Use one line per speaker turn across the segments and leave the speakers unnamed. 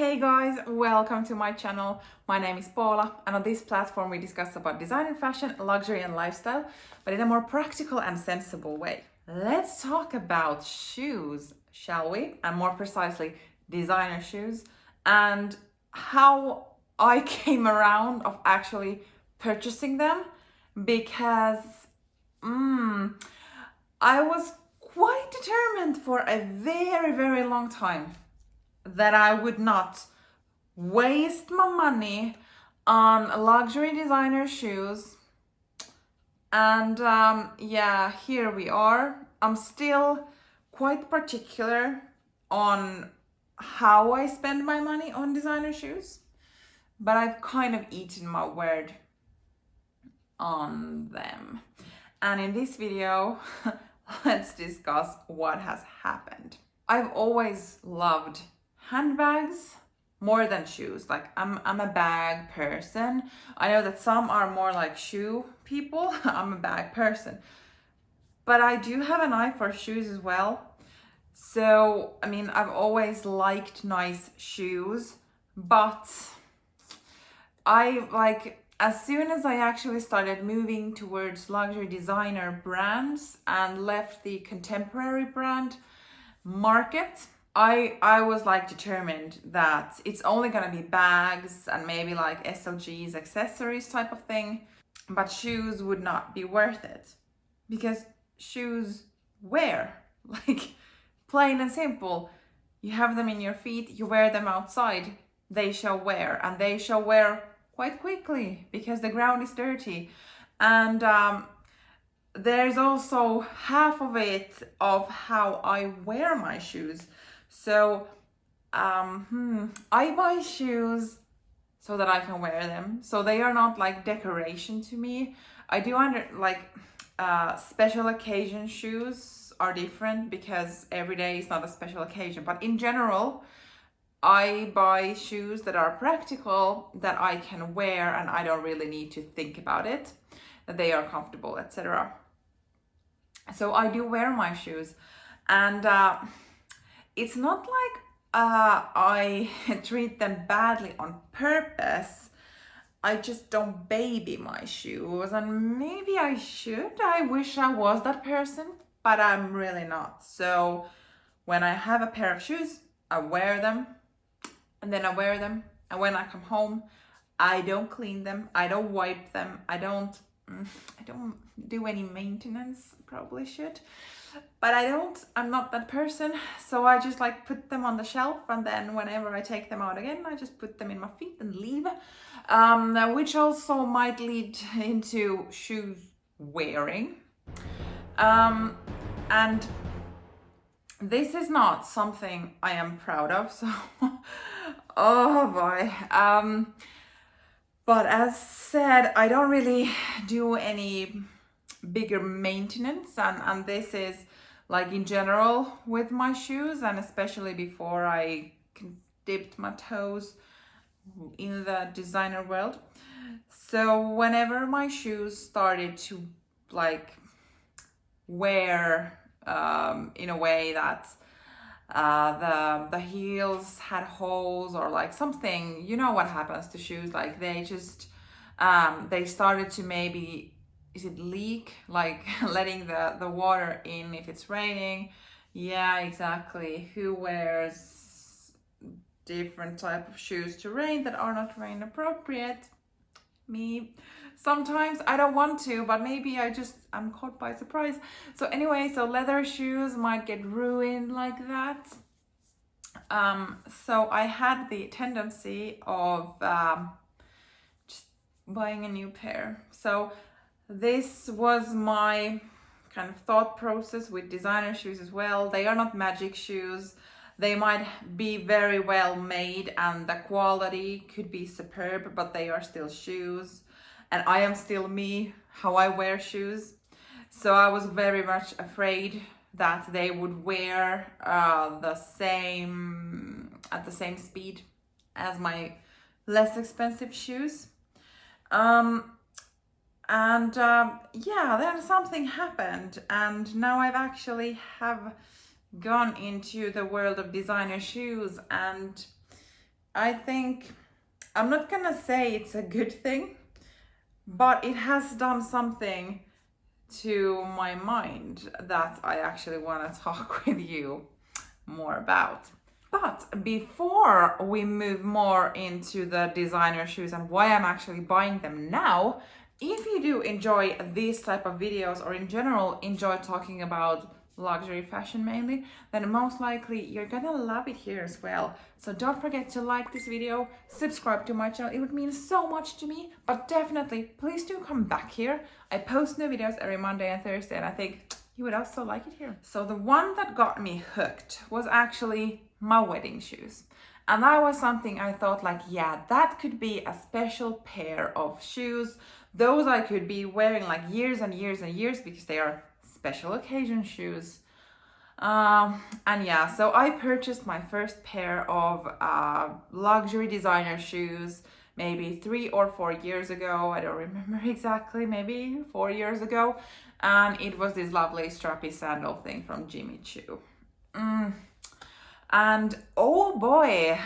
Hey guys, welcome to my channel. My name is Paula, and on this platform we discuss about design and fashion, luxury and lifestyle, but in a more practical and sensible way. Let's talk about shoes, shall we? And more precisely, designer shoes, and how I came around of actually purchasing them, because I was quite determined for a very long time that I would not waste my money on luxury designer shoes. And yeah, here we are. I'm still quite particular on how I spend my money on designer shoes, but I've kind of eaten my word on them. And in this video, let's discuss what has happened. I've always loved handbags more than shoes. Like I'm a bag person. I know that some are more like shoe people. I'm a bag person, but I do have an eye for shoes as well. So I mean, I've always liked nice shoes, but I like, as soon as I actually started moving towards luxury designer brands and left the contemporary brand market, I was like determined that it's only gonna be bags and maybe like SLGs, accessories type of thing, but shoes would not be worth it, because shoes wear, like plain and simple. You have them in your feet, you wear them outside, they shall wear, and they shall wear quite quickly because the ground is dirty. And there's also half of it of how I wear my shoes. So I buy shoes so that I can wear them. So they are not like decoration to me. I do special occasion shoes are different because every day is not a special occasion. But in general, I buy shoes that are practical, that I can wear, and I don't really need to think about it, that they are comfortable, etc. So I do wear my shoes, and it's not like I treat them badly on purpose. I just don't baby my shoes, and maybe I should. I wish I was that person, but I'm really not. So when I have a pair of shoes, I wear them, and then I wear them, and when I come home, I don't clean them, I don't wipe them, I don't do any maintenance. Probably should, but I'm not that person. So I just like put them on the shelf, and then whenever I take them out again, I just put them in my feet and leave, which also might lead into shoes wearing, and this is not something I am proud of, so oh boy. But as said, I don't really do any bigger maintenance, and this is like in general with my shoes, and especially before I dipped my toes in the designer world. So whenever my shoes started to like wear in a way that the heels had holes or like something, you know what happens to shoes, like they just they started to maybe, is it leak, like letting the water in if it's raining. Yeah, exactly. Who wears different type of shoes to rain that are not rain appropriate? Me. Sometimes I don't want to, but maybe I'm caught by surprise. So anyway, so leather shoes might get ruined like that. So I had the tendency of just buying a new pair. So this was my kind of thought process with designer shoes as well. They are not magic shoes. They might be very well made and the quality could be superb, but they are still shoes. And I am still me, how I wear shoes. So I was very much afraid that they would wear at the same speed as my less expensive shoes. Yeah, then something happened, and now I've actually have gone into the world of designer shoes, and I think, I'm not gonna say it's a good thing, but it has done something to my mind that I actually want to talk with you more about. But before we move more into the designer shoes and why I'm actually buying them now, if you do enjoy these type of videos, or in general enjoy talking about luxury fashion mainly, then most likely you're gonna love it here as well. So don't forget to like this video, subscribe to my channel, it would mean so much to me. But definitely please do come back here. I post new videos every Monday and Thursday, and I think you would also like it here. So the one that got me hooked was actually my wedding shoes. And that was something I thought like, yeah, that could be a special pair of shoes. Those I could be wearing like years and years and years because they are special occasion shoes. And yeah, so I purchased my first pair of luxury designer shoes maybe 3 or 4 years ago. I don't remember exactly, maybe 4 years ago. And it was this lovely strappy sandal thing from Jimmy Choo. And oh boy,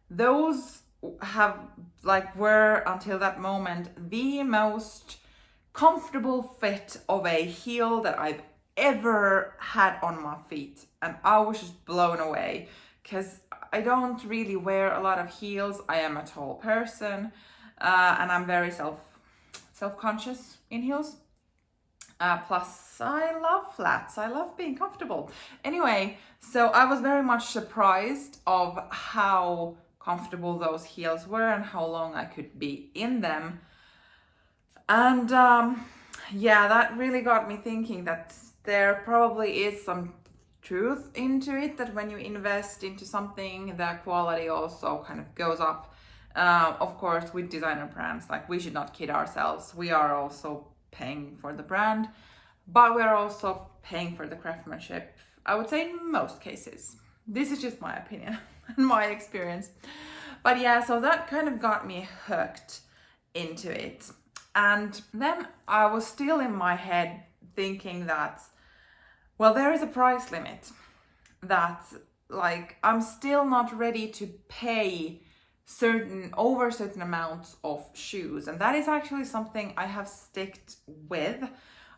those were until that moment the most comfortable fit of a heel that I've ever had on my feet. And I was just blown away because I don't really wear a lot of heels. I am a tall person, and I'm very self-conscious in heels. Plus, I love flats. I love being comfortable. Anyway, so I was very much surprised of how comfortable those heels were and how long I could be in them. And yeah, that really got me thinking that there probably is some truth into it, that when you invest into something, the quality also kind of goes up. Of course, with designer brands, like, we should not kid ourselves. We are also paying for the brand, but we're also paying for the craftsmanship, I would say, in most cases. This is just my opinion and my experience. But yeah, so that kind of got me hooked into it. And then I was still in my head thinking that, well, there is a price limit, that like I'm still not ready to pay certain amounts of shoes. And that is actually something I have sticked with.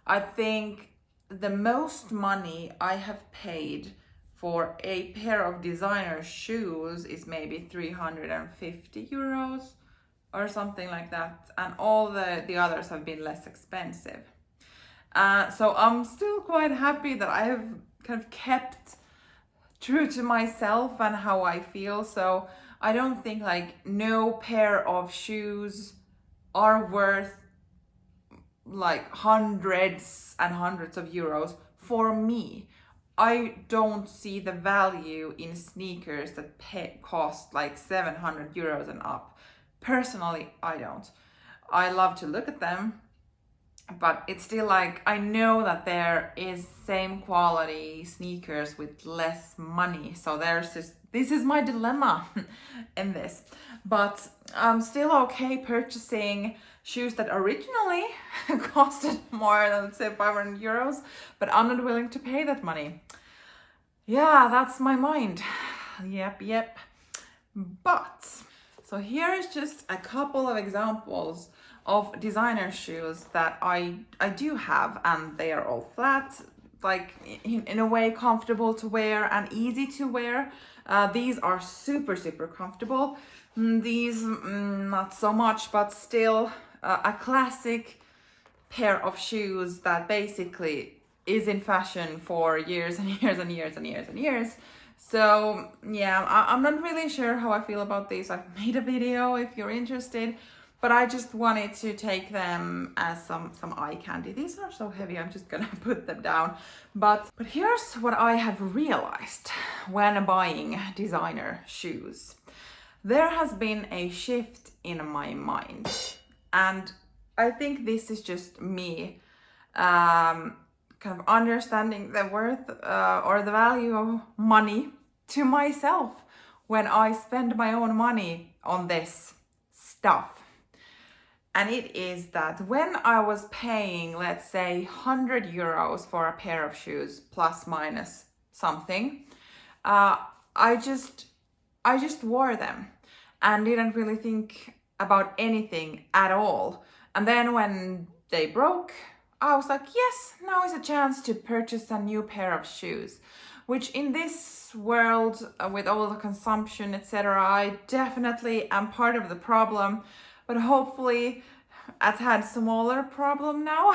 I think the most money I have paid for a pair of designer shoes is maybe 350 euros or something like that. And all the others have been less expensive. So I'm still quite happy that I have kind of kept true to myself and how I feel. So I don't think like no pair of shoes are worth like hundreds and hundreds of euros for me. I don't see the value in sneakers that cost like 700 euros and up. Personally, I don't. I love to look at them, but it's still like, I know that there is same quality sneakers with less money. So this is my dilemma in this. But I'm still okay purchasing shoes that originally costed more than, let's say, 500 euros, but I'm not willing to pay that money. Yeah, that's my mind. Yep. But, so here is just a couple of examples of designer shoes that I do have, and they are all flat, like in a way comfortable to wear and easy to wear. These are super comfortable. These not so much, but still a classic pair of shoes that basically is in fashion for years and years and years and years and years. So yeah, I'm not really sure how I feel about these. I've made a video if you're interested, but I just wanted to take them as some eye candy. These are so heavy, I'm just gonna put them down. But here's what I have realized when buying designer shoes. There has been a shift in my mind, and I think this is just me kind of understanding the worth or the value of money to myself when I spend my own money on this stuff. And it is that when I was paying, let's say, 100 euros for a pair of shoes, plus minus something, I just wore them. and didn't really think about anything at all. And then when they broke, I was like, yes, now is a chance to purchase a new pair of shoes. Which in this world, with all the consumption, etc., I definitely am part of the problem. But hopefully, I've had smaller problem now,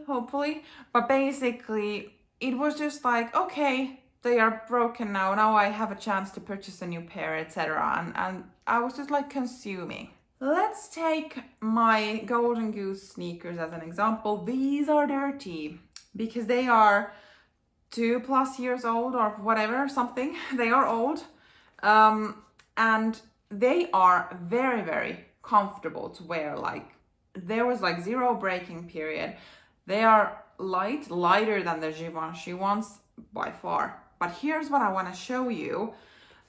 hopefully. But basically, it was just like, okay, they are broken now. Now I have a chance to purchase a new pair, etc. And I was just like consuming. Let's take my Golden Goose sneakers as an example. These are dirty because they are 2+ years old or whatever, something. They are old. And they are very, very comfortable to wear. Like, there was like zero breaking period. They are lighter than the Givenchy ones by far. But here's what I want to show you.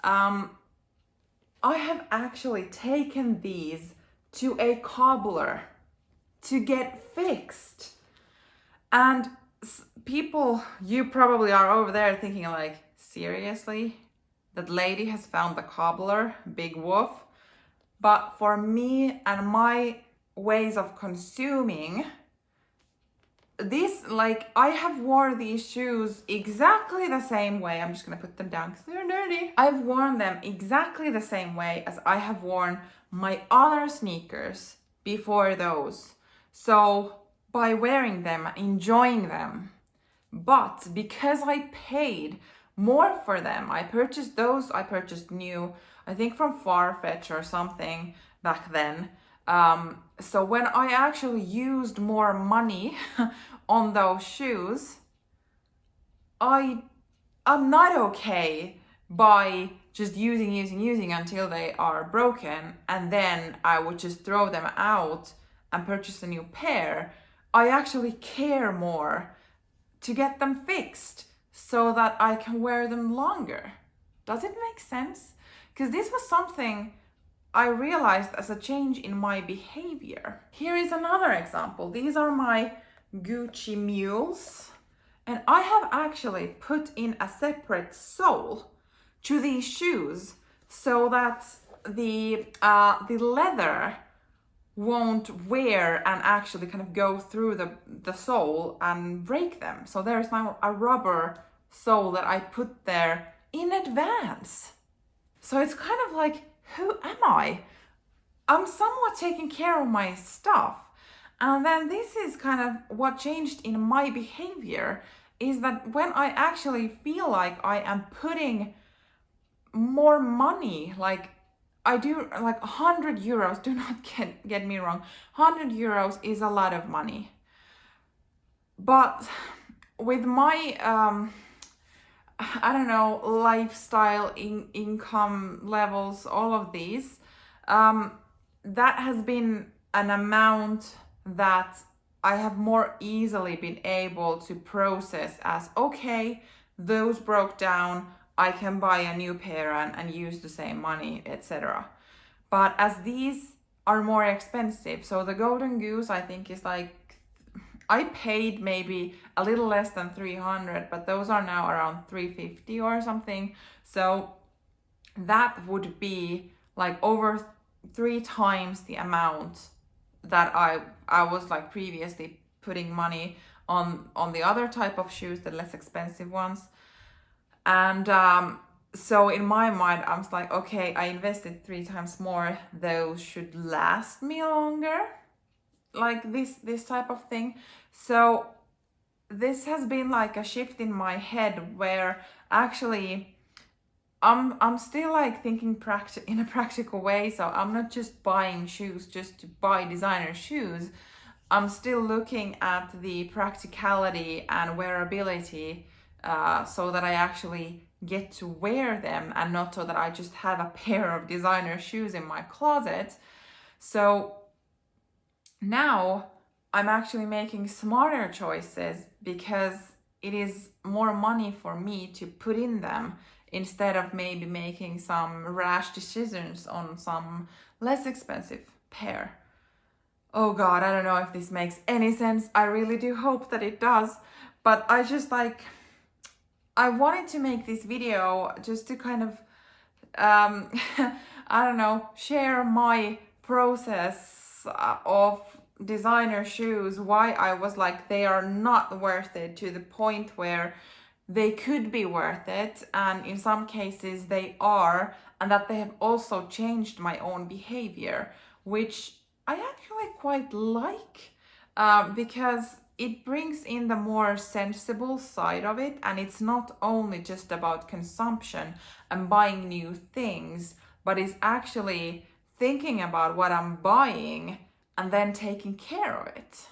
I have actually taken these to a cobbler to get fixed. And people, you probably are over there thinking like, seriously? That lady has found the cobbler, big woof. But for me and my ways of consuming, this, like, I have worn these shoes exactly the same way. I'm just gonna put them down because they're dirty. I've worn them exactly the same way as I have worn my other sneakers before those. So by wearing them, enjoying them. But because I paid more for them, I purchased those, I purchased new, I think from Farfetch or something back then. So when I actually used more money on those shoes, I'm not okay by just using until they are broken, and then I would just throw them out and purchase a new pair. I actually care more to get them fixed so that I can wear them longer. Does it make sense? Because this was something I realized as a change in my behavior. Here is another example. These are my Gucci mules, and I have actually put in a separate sole to these shoes so that the leather won't wear and actually kind of go through the sole and break them. So there's now a rubber sole that I put there in advance. So it's kind of like, who am I? I'm somewhat taking care of my stuff. And then this is kind of what changed in my behavior, is that when I actually feel like I am putting more money, like I do, like 100 euros, do not get me wrong, 100 euros is a lot of money. But with my, I don't know, lifestyle, income levels, all of these, that has been an amount that I have more easily been able to process as, okay, those broke down, I can buy a new pair and use the same money, etc. But as these are more expensive, so the Golden Goose, I think, is like, I paid maybe a little less than 300, but those are now around 350 or something. So that would be like over 3 times the amount that I was like previously putting money on the other type of shoes, the less expensive ones. And so in my mind, I was like, okay, I invested 3 times more. Those should last me longer, like this type of thing. So this has been like a shift in my head where actually I'm still like thinking in a practical way. So I'm not just buying shoes just to buy designer shoes. I'm still looking at the practicality and wearability, so that I actually get to wear them and not so that I just have a pair of designer shoes in my closet. So now I'm actually making smarter choices because it is more money for me to put in them, instead of maybe making some rash decisions on some less expensive pair. Oh God, I don't know if this makes any sense. I really do hope that it does. But I just like, I wanted to make this video just to kind of I don't know, share my process of designer shoes, why I was like they are not worth it, to the point where they could be worth it, and in some cases they are, and that they have also changed my own behavior, which I actually quite like, because it brings in the more sensible side of it, and it's not only just about consumption and buying new things, but it's actually thinking about what I'm buying and then taking care of it.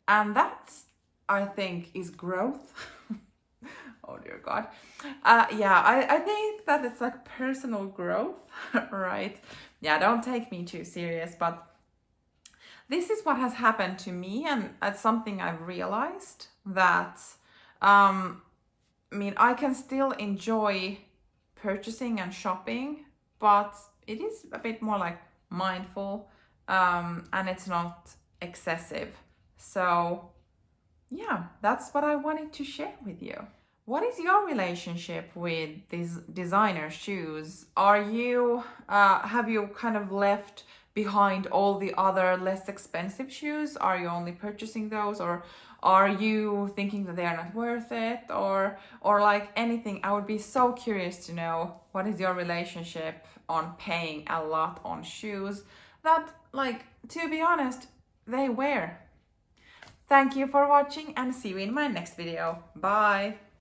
And that, I think, is growth. Oh dear God. Yeah, I think that it's like personal growth, right? Yeah, don't take me too serious, but this is what has happened to me, and it's something I've realized that, I mean, I can still enjoy purchasing and shopping, but it is a bit more like mindful, and it's not excessive. So, yeah, that's what I wanted to share with you. What is your relationship with these designer shoes? Are you, have you kind of left behind all the other less expensive shoes? Are you only purchasing those, or are you thinking that they are not worth it, or like anything? I would be so curious to know what is your relationship on paying a lot on shoes that, like, to be honest, they wear. Thank you for watching, and see you in my next video. Bye.